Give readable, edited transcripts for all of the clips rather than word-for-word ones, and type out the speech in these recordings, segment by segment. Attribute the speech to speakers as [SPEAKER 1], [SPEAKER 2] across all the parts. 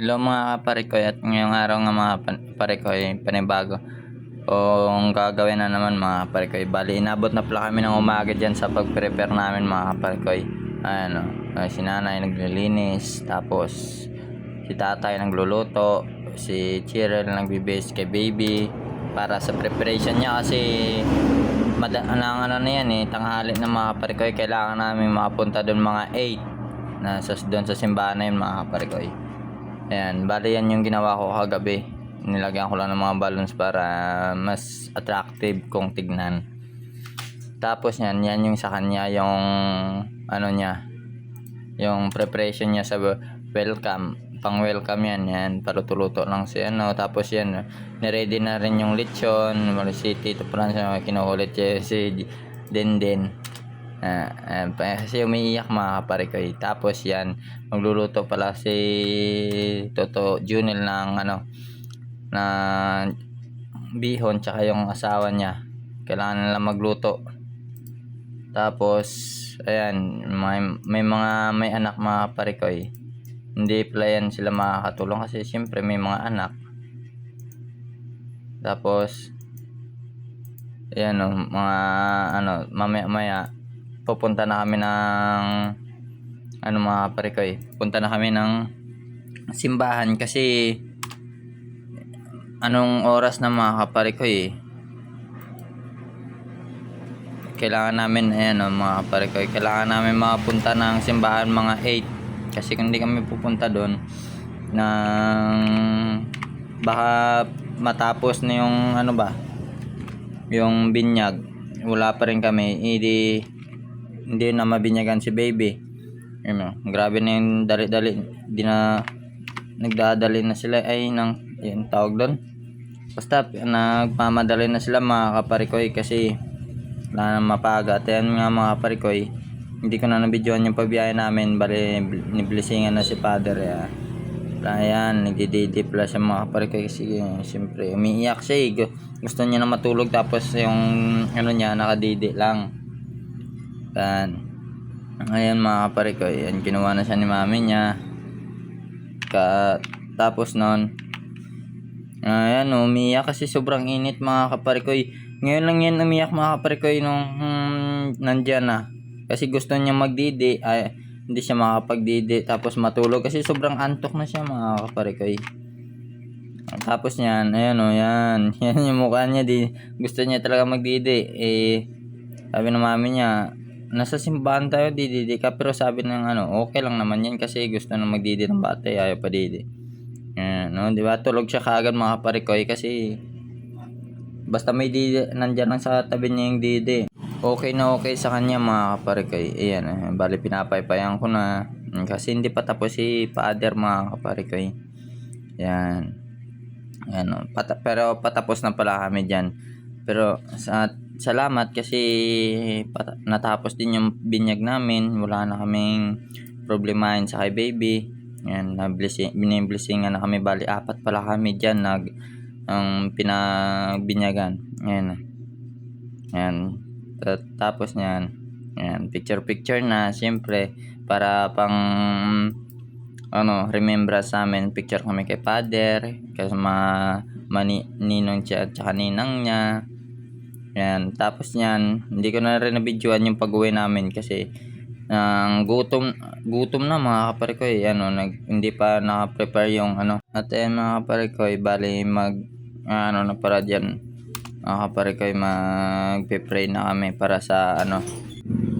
[SPEAKER 1] Hello mga kaparikoy at ngayong araw nga mga parikoy panibago o ang gagawin na naman mga kaparikoy. Bali inabot na pala kami ng umaga dyan sa pag-prepare namin mga kaparikoy. Ano, si nanay naglilinis, tapos si tatay nagluluto, si Cheryl nagbibase kay baby para sa preparation niya kasi ano na yan tanghali na mga kaparikoy. Kailangan namin makapunta doon mga 8 na doon sa simbahan na yun mga kaparikoy. Ayan, bali yan yung ginawa ko kagabi. Nilagyan ko lang ng mga balloons para mas attractive kung tignan. Tapos yan yung sa kanya yung ano niya, yung preparation niya sa welcome, pang welcome yan, paluto-luto lang siya tapos yan, niready na rin yung lechon, si Tito Franz kinukulit si Denden. Kasi umiiyak mga kaparikoy. Tapos yan, magluluto pala si Toto Junel ng na bihon, tsaka yung asawa niya kailangan nila magluto. Tapos ayan, may anak mga kaparikoy, hindi pala yan sila makakatulong kasi siyempre may mga anak. Tapos ayan mga mamaya pupunta na kami ng mga kaparikoy, punta na kami ng simbahan kasi anong oras na mga kaparikoy kailangan namin mga kaparikoy, kailangan namin makapunta ng simbahan mga 8 kasi kung hindi kami pupunta doon ng baka matapos na yung yung binyag, wala pa rin kami, hindi na mabinyagan si baby. Grabe na yung dali-dali, nagdadali na sila yung tawag doon, basta nagmamadali na sila mga kaparikoy kasi wala na mapaga. At yan nga mga kaparikoy, hindi ko na nabidyoan yung pagbiyahe namin, bali niblisingan na si father. Ayan, nagdididip lang siya mga kaparikoy kasi siyempre umiiyak siya gusto niya na matulog, tapos yung niya nakadidi lang. Ngayon mga kaparikoy, ginawa na siya ni mami niya. Tapos nun ayan, umiiyak kasi sobrang init mga kaparikoy. Ngayon lang yan umiyak mga kaparikoy nung nandyan na, kasi gusto niya magdidi, hindi siya makakapagdidi tapos matulog kasi sobrang antok na siya mga kaparikoy. Tapos yan, yan yung mukha niya, gusto niya talaga magdidi. Sabi ng mami niya, nasa simbahan tayo, dididi ka. Pero sabi ng okay lang naman yan kasi gusto na magdidi ng bata, ayaw pa didi. Di ba? Tulog siya kaagad mga kaparikoy kasi basta may didi, nandyan lang sa tabi niya yung didi, okay na okay sa kanya mga kaparikoy. Ayan, bali pinapaypayan ko na kasi hindi pa tapos si father mga kaparikoy. Yan. Pero patapos na pala kami dyan. Pero salamat kasi natapos din yung binyag namin, wala na kaming problemahin sa kay baby. Yan, biniblisingan na kami, bali 4 pala kami dyan ang pinagbinyagan. Yan. Tapos yan, picture na siyempre para pang remembrance sa amin. Picture kami kay father kasi ninong siya at saka ninang niya. Yan. Tapos yan, hindi ko na rin nabidyoan yung pag-uwi namin kasi gutom na mga kaparikoy. Hindi pa naka-prepare yung At yan mga kaparikoy, bali na para dyan mga kaparikoy, magpe-pray na kami para sa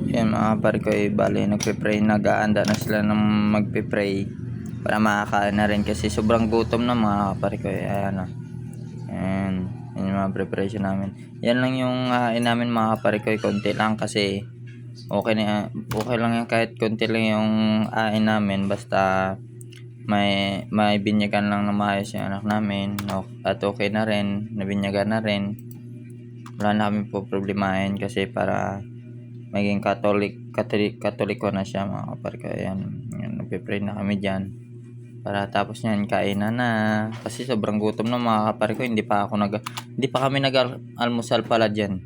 [SPEAKER 1] yan mga kaparikoy, bali nagpe-pray, nag-aanda na sila ng magpe-pray para makakain na rin kasi sobrang gutom na mga kaparikoy. Yan yung mga preparation namin. Yan lang yung namin mga kaparikoy, konti lang kasi okay lang yan kahit konti lang yung namin, basta may binyagan lang na maayos yung anak namin at okay na rin, nabinyagan na rin, wala na kami po problemahin kasi para maging katoliko na siya mga kaparikoy. Yan, nagpe-pray na kami dyan para tapos niyan kainan na kasi sobrang gutom na mga kaparikoy. Hindi pa kami nag-almusal pala dyan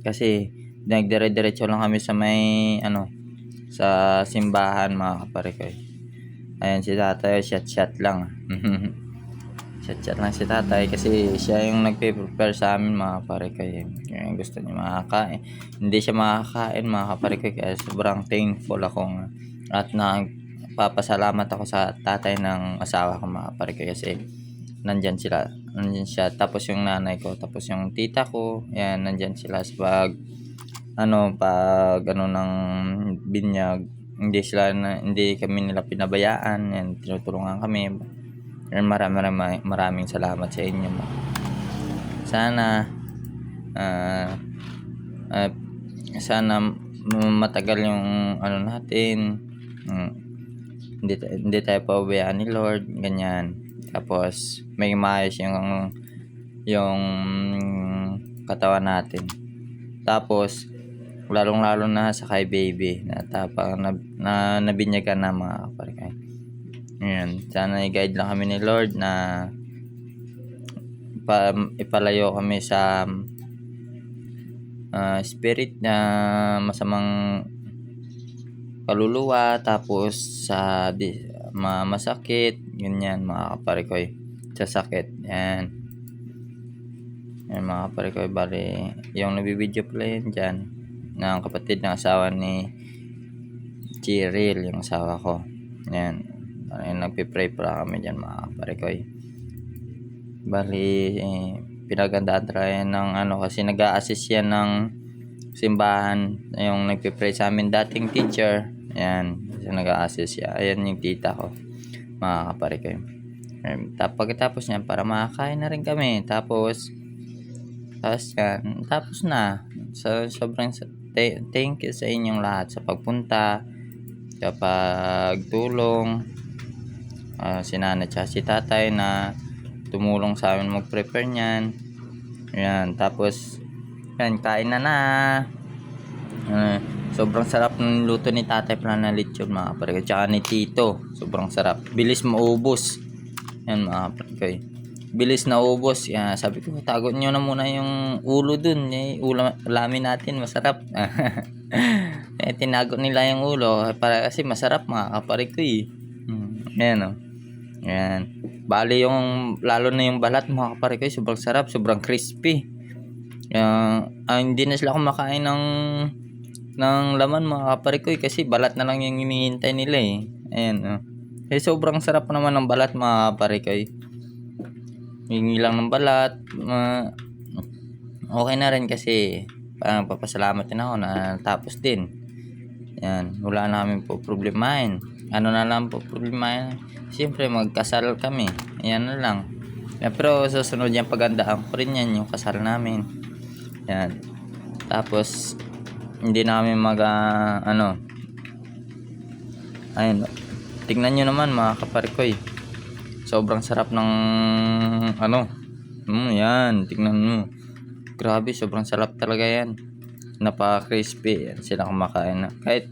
[SPEAKER 1] kasi nagdire-diretso lang kami sa may sa simbahan mga kaparikoy. Ayan si tatay, shot lang. Shot lang si tatay kasi siya yung nagpe-prepare sa amin mga kaparikoy. Kaya gusto niya makakain. Hindi siya makakain mga kaparikoy kaya sobrang thankful ako at nagpapasalamat ako sa tatay ng asawa ko mga kaparikoy kasi nandyan siya, tapos yung nanay ko, tapos yung tita ko, yan, nandyan sila sa pag ng binyag. Hindi kami nila pinabayaan, yan, tinutulungan kami. And maraming salamat sa inyo. Sana sana matagal yung natin. Hindi tayo pabayaan ni Lord, ganyan. Tapos may maayos yung katawan natin. Tapos lalong-lalo na sa kay baby na tapang na nabinyagan na mga kaparikay. Ayan, sana i-guide lang kami ni Lord na ipalayo kami sa spirit na masamang kaluluwa, tapos sa masakit, ganyan mga kaparikoy, sa sakit. Yan mga kaparikoy, bali yung nabibideo pala yun dyan ng kapatid ng asawa ni Cheryl, yung asawa ko. Yan, nagpipray pala kami dyan mga kaparikoy. Bali pinagandaan tayo ng kasi nag-a-assist yan ng simbahan, yung nagpipray sa amin, dating teacher. Yan, kasi nag-a-assist siya. Ayan yung tita ko mga kaparikoy. Pagkatapos niyan, para makakain na rin kami. Tapos yan, tapos na. So, sobrang thank you sa inyong lahat sa pagpunta, sa pagtulong, si nanay at si tatay na tumulong sa amin mag-prepare niyan. Yan, tapos yan, kain na. Sobrang sarap ng luto ni tatay pala na lechon mga kaparikoy, tsaka ni tito. Sobrang sarap, bilis maubos. Yan mga kaparikoy, bilis na ubos. Yan, sabi ko, tago nyo na muna yung ulo dun. Ulamin natin, masarap. Tinago nila yung ulo para kasi masarap mga kaparikoy. Ayan Ayan. Bali yung, lalo na yung balat mga kaparikoy, sobrang sarap, sobrang crispy. Hindi na sila kumakain ng laman mga kaparikoy kasi balat na lang yung hinihintay nila Ayan sobrang sarap naman ng balat mga kaparikoy. Hingi lang ng balat, okay na rin kasi parang papasalamat din ako na tapos din. Yan, wala namin po problemahin. Ano na lang po problemahin, siyempre magkasal kami, yan na lang. Pero susunod yung pagandaan ko rin yan, yung kasal namin. Yan, tapos hindi namin ayun, tignan nyo naman mga kaparikoy, sobrang sarap ng yan, tignan mo, grabe, sobrang sarap talaga yan, napaka-crispy. Yan sila kumakain na, kahit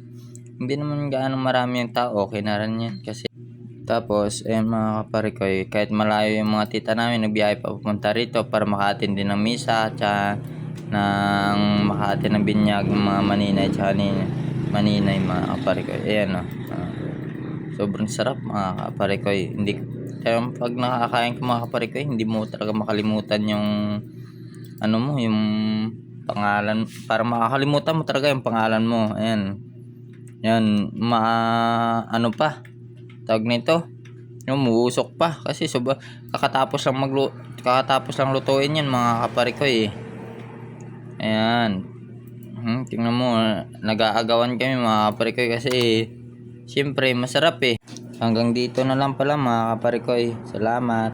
[SPEAKER 1] hindi naman gaano marami yung tao, okay na rin yan kasi. Tapos mga kaparikoy, kahit malayo yung mga tita namin, nagbiyahe pa pupunta rito para makaattend din ng misa at ng makaattend ng binyag ng mga maninay at maninay mga kaparikoy. Ayan sobrang sarap mga kaparikoy. Pag nakakain ka mga kaparikoy, hindi mo talaga makalimutan yung yung pangalan. Para makakalimutan mo talaga yung pangalan mo. Ayan. Yan, pa tawag nito, yung muusok pa kasi kakatapos lang lutuin yan mga kaparikoy Ayan. Tingnan mo, nag-aagawan kami mga kaparikoy kasi siyempre masarap Hanggang dito na lang pala mga kaparikoy. Salamat.